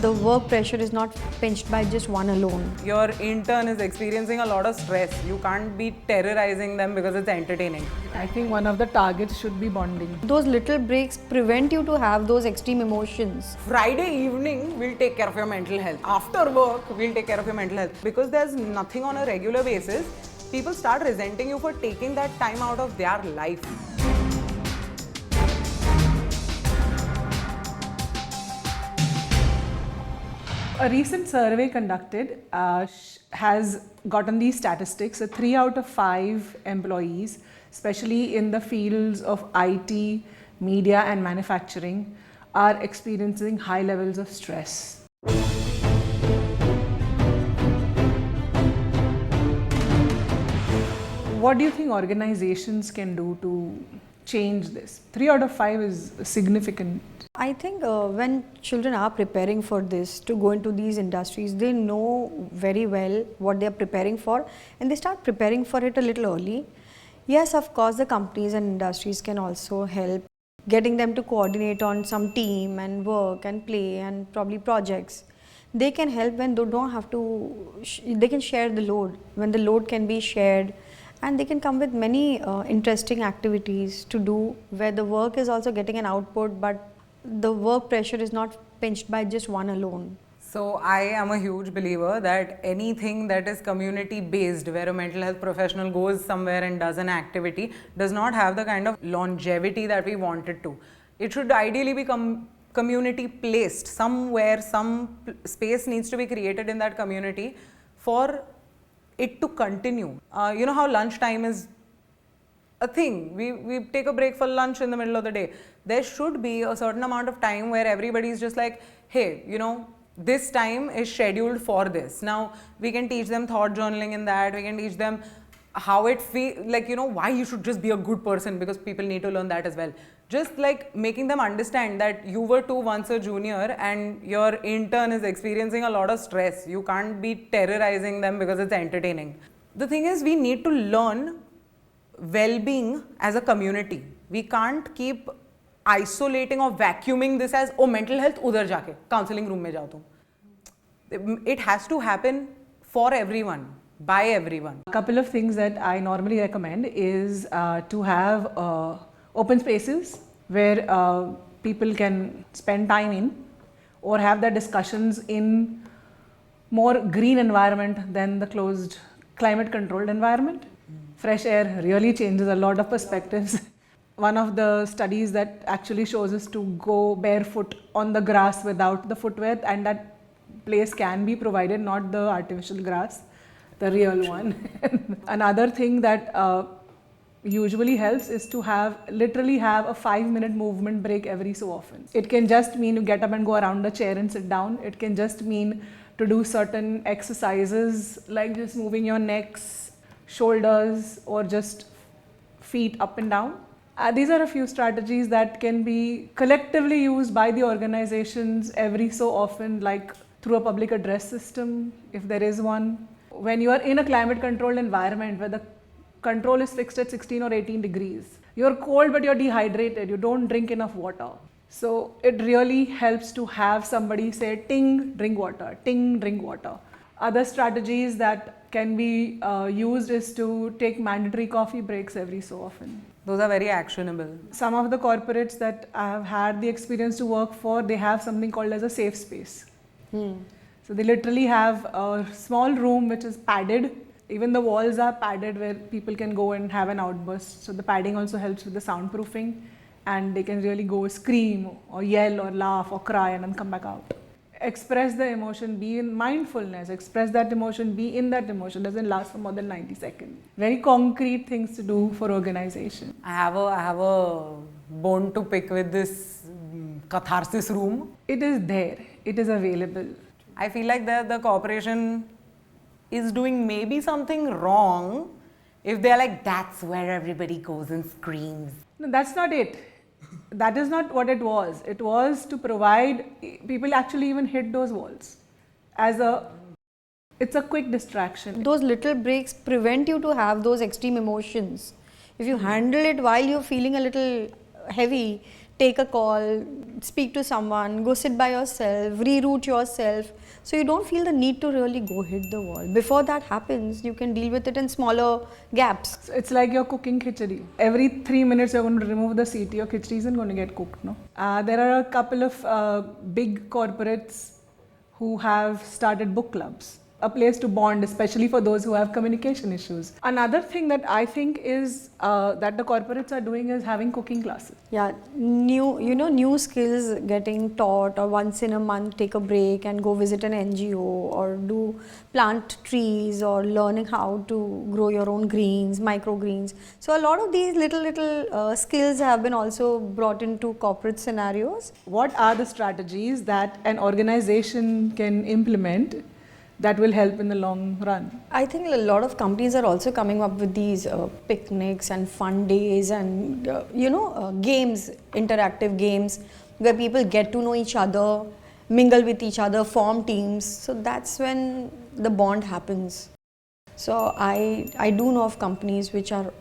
the work pressure is not pinched by just one alone. Your intern is experiencing a lot of stress. You can't be terrorizing them because it's entertaining. I think one of the targets should be bonding. Those little breaks prevent you to have those extreme emotions. Friday evening, we'll take care of your mental health. After work, we'll take care of your mental health. Because there's nothing on a regular basis, people start resenting you for taking that time out of their life. A recent survey conducted has gotten these statistics that 3 out of 5 employees, especially in the fields of IT, media and manufacturing, are experiencing high levels of stress. What do you think organizations can do to change this? 3 out of 5 is significant. I think when children are preparing for this, to go into these industries, they know very well what they are preparing for and they start preparing for it a little early. Yes, of course, the companies and industries can also help getting them to coordinate on some team and work and play and probably projects. They can help when they don't have to, they can share the load, when the load can be shared, and they can come with many interesting activities to do where the work is also getting an output, but the work pressure is not pinched by just one alone. So I am a huge believer that anything that is community based, where a mental health professional goes somewhere and does an activity, does not have the kind of longevity that we want it to. It should ideally be community placed somewhere. Some space needs to be created in that community for it to continue. You know how lunchtime is a thing. We take a break for lunch in the middle of the day. There should be a certain amount of time where everybody is just like, hey, you know, this time is scheduled for this. Now we can teach them thought journaling in that. We can teach them how it feels, like, you know, why you should just be a good person, because people need to learn that as well. Just like making them understand that you were too once a junior and your intern is experiencing a lot of stress. You can't be terrorizing them because it's entertaining. The thing is, we need to learn well-being as a community. We can't keep isolating or vacuuming this as, oh, mental health udhar jaake counseling room mein jao tum. It has to happen for everyone, by everyone. A couple of things that I normally recommend is to have open spaces where people can spend time in, or have their discussions in more green environment than the closed climate controlled environment. Fresh air really changes a lot of perspectives. One of the studies that actually shows us to go barefoot on the grass without the footwear, and that place can be provided, not the artificial grass, the real one. Another thing that usually helps is to literally have a 5-minute movement break every so often. It can just mean you get up and go around the chair and sit down. It can just mean to do certain exercises like just moving your necks, shoulders, or just feet up and down. These are a few strategies that can be collectively used by the organizations every so often, like through a public address system, if there is one. When you are in a climate controlled environment where the control is fixed at 16 or 18 degrees, you're cold but you're dehydrated, you don't drink enough water. So it really helps to have somebody say, ting, drink water, ting, drink water. Other strategies that can be used is to take mandatory coffee breaks every so often. Those are very actionable. Some of the corporates that I have had the experience to work for, they have something called as a safe space. So they literally have a small room which is padded. Even the walls are padded where people can go and have an outburst. So the padding also helps with the soundproofing, and they can really go scream or yell or laugh or cry and then come back out. Express the emotion, be in mindfulness, express that emotion, be in that emotion. Doesn't last for more than 90 seconds. Very concrete things to do for organization. I have a bone to pick with this catharsis room. It is there, it is available. I feel like the corporation is doing maybe something wrong if they're like, that's where everybody goes and screams. No, that's not it. That is not what it was. It was to provide, people actually even hit those walls it's a quick distraction. Those little breaks prevent you to have those extreme emotions. If you handle it while you're feeling a little heavy, take a call, speak to someone, go sit by yourself, reroute yourself. So you don't feel the need to really go hit the wall. Before that happens, you can deal with it in smaller gaps. So it's like you're cooking khichdi. Every 3 minutes you're going to remove the seat. Your khichdi isn't going to get cooked, no? There are a couple of big corporates who have started book clubs. A place to bond, especially for those who have communication issues. Another thing that I think is that the corporates are doing is having cooking classes. Yeah, new skills getting taught, or once in a month take a break and go visit an NGO, or do plant trees, or learning how to grow your own greens, microgreens. So a lot of these little skills have been also brought into corporate scenarios. What are the strategies that an organization can implement that will help in the long run? I think a lot of companies are also coming up with these picnics and fun days and games, interactive games where people get to know each other, mingle with each other, form teams. So that's when the bond happens. So I do know of companies which are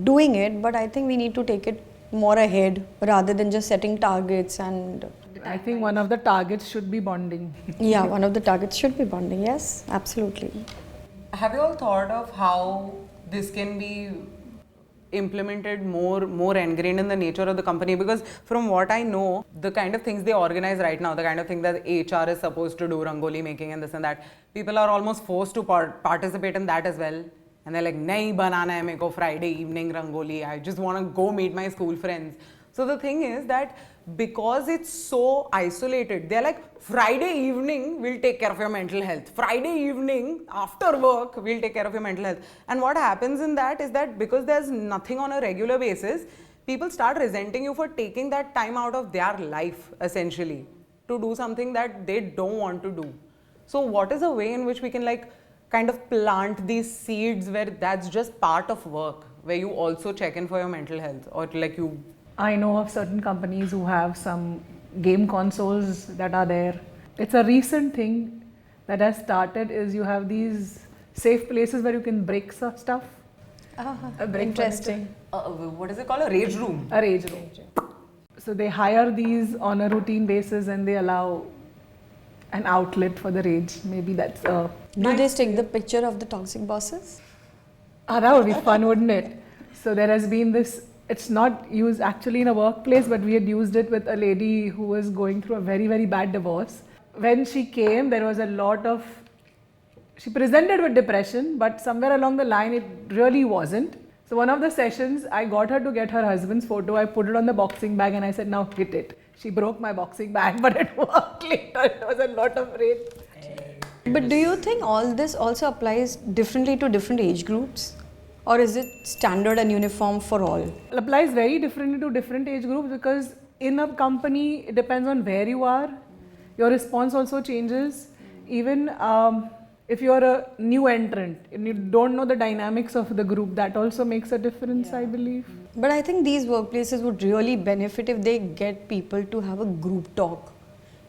doing it, but I think we need to take it more ahead rather than just setting targets. And I think one of the targets should be bonding. yeah, one of the targets should be bonding. Yes, absolutely. Have you all thought of how this can be implemented more ingrained in the nature of the company? Because from what I know, the kind of things they organize right now, the kind of thing that HR is supposed to do, rangoli making and this and that, people are almost forced to participate in that as well. And they're like, nahi banana hai meko Friday evening rangoli, I just want to go meet my school friends. So the thing is that because it's so isolated, they're like, Friday evening we'll take care of your mental health. Friday evening after work we'll take care of your mental health. And what happens in that is that because there's nothing on a regular basis, people start resenting you for taking that time out of their life essentially to do something that they don't want to do. So what is a way in which we can kind of plant these seeds where that's just part of work, where you also check in for your mental health, or I know of certain companies who have some game consoles that are there. It's a recent thing that has started, is you have these safe places where you can break stuff. Interesting. what is it called? A rage room. A rage room. So they hire these on a routine basis and they allow an outlet for the rage. Maybe that's a... Do they stick the picture of the toxic bosses? That would be fun, wouldn't it? So there has been this, it's not used actually in a workplace, but we had used it with a lady who was going through a very, very bad divorce. When she came, there was a lot of, she presented with depression, but somewhere along the line, it really wasn't. So one of the sessions, I got her to get her husband's photo. I put it on the boxing bag and I said, now hit it. She broke my boxing bag, but it worked later. It was a lot of rage. But do you think all this also applies differently to different age groups? Or is it standard and uniform for all? It applies very differently to different age groups, because in a company, it depends on where you are. Your response also changes. Even if you're a new entrant and you don't know the dynamics of the group, that also makes a difference, I believe. But I think these workplaces would really benefit if they get people to have a group talk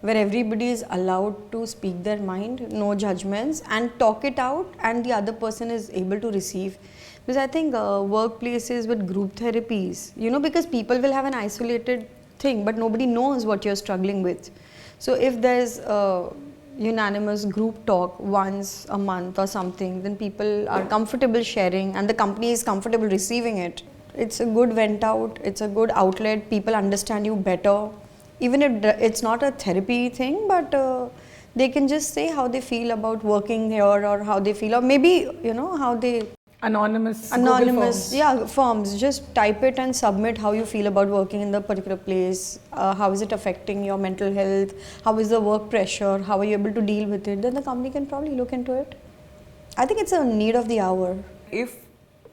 where everybody is allowed to speak their mind, no judgments, and talk it out, and the other person is able to receive. Because I think workplaces with group therapies, because people will have an isolated thing, but nobody knows what you're struggling with. So if there's a unanimous group talk once a month or something, then people are comfortable sharing and the company is comfortable receiving it. It's a good vent out, it's a good outlet, people understand you better. Even if it's not a therapy thing, but they can just say how they feel about working here, or how they feel, or maybe, how they... Anonymous forms. Just type it and submit how you feel about working in the particular place. How is it affecting your mental health? How is the work pressure? How are you able to deal with it? Then the company can probably look into it. I think it's a need of the hour. If,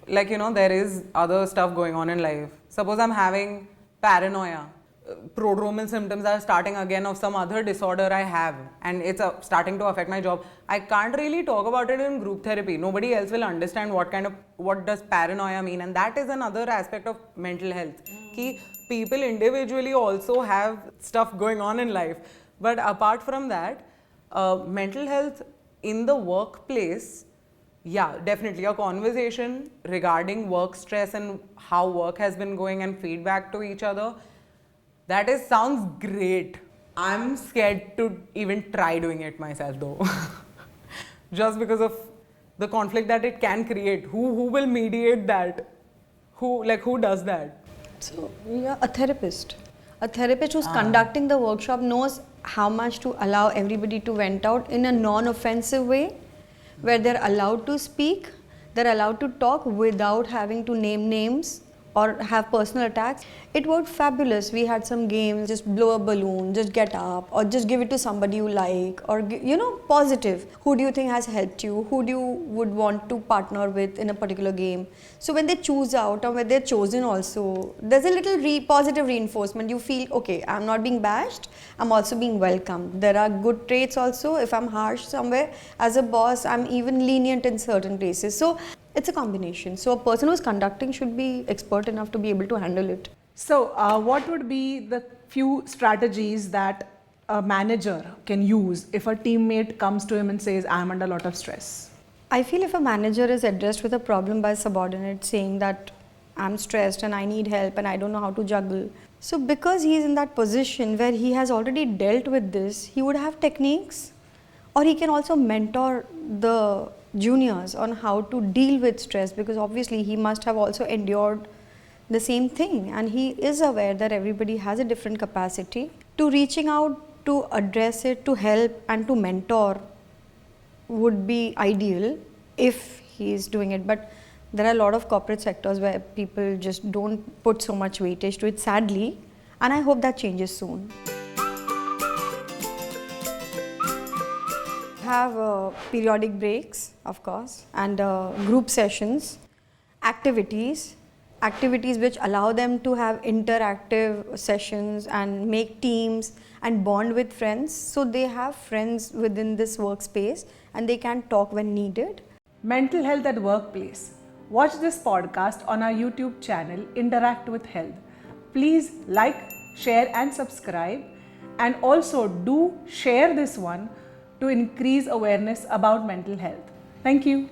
there is other stuff going on in life. Suppose I'm having paranoia. Prodromal symptoms are starting again of some other disorder I have, and it's starting to affect my job. I can't really talk about it in group therapy. Nobody else will understand what does paranoia mean, and that is another aspect of mental health. Ki people individually also have stuff going on in life, but apart from that, mental health in the workplace, yeah, definitely a conversation regarding work stress and how work has been going and feedback to each other. That is sounds great. I'm scared to even try doing it myself though. Just because of the conflict that it can create. Who will mediate that? Who does that? So, yeah, a therapist. A therapist who's conducting the workshop knows how much to allow everybody to vent out in a non-offensive way, where they're allowed to speak, they're allowed to talk without having to name names or have personal attacks. It worked fabulous. We had some games, just blow a balloon, just get up, or just give it to somebody you like, or positive. Who do you think has helped you? Who do you would want to partner with in a particular game? So when they choose out or when they're chosen also, there's a little positive reinforcement. You feel, okay, I'm not being bashed, I'm also being welcomed. There are good traits also. If I'm harsh somewhere, as a boss, I'm even lenient in certain places. So it's a combination. So a person who's conducting should be expert enough to be able to handle it. So, what would be the few strategies that a manager can use if a teammate comes to him and says, I'm under a lot of stress? I feel if a manager is addressed with a problem by a subordinate saying that I'm stressed and I need help and I don't know how to juggle. So because he is in that position where he has already dealt with this, he would have techniques, or he can also mentor the juniors on how to deal with stress, because obviously he must have also endured the same thing, and he is aware that everybody has a different capacity. To reaching out to address it, to help and to mentor would be ideal if he is doing it. But there are a lot of corporate sectors where people just don't put so much weightage to it, sadly, and I hope that changes soon. Have periodic breaks, of course, and group sessions, activities which allow them to have interactive sessions and make teams and bond with friends, so they have friends within this workspace and they can talk when needed. Mental health at workplace. Watch this podcast on our YouTube channel, Interact with Health. Please like, share and subscribe, and also do share this one to increase awareness about mental health. Thank you.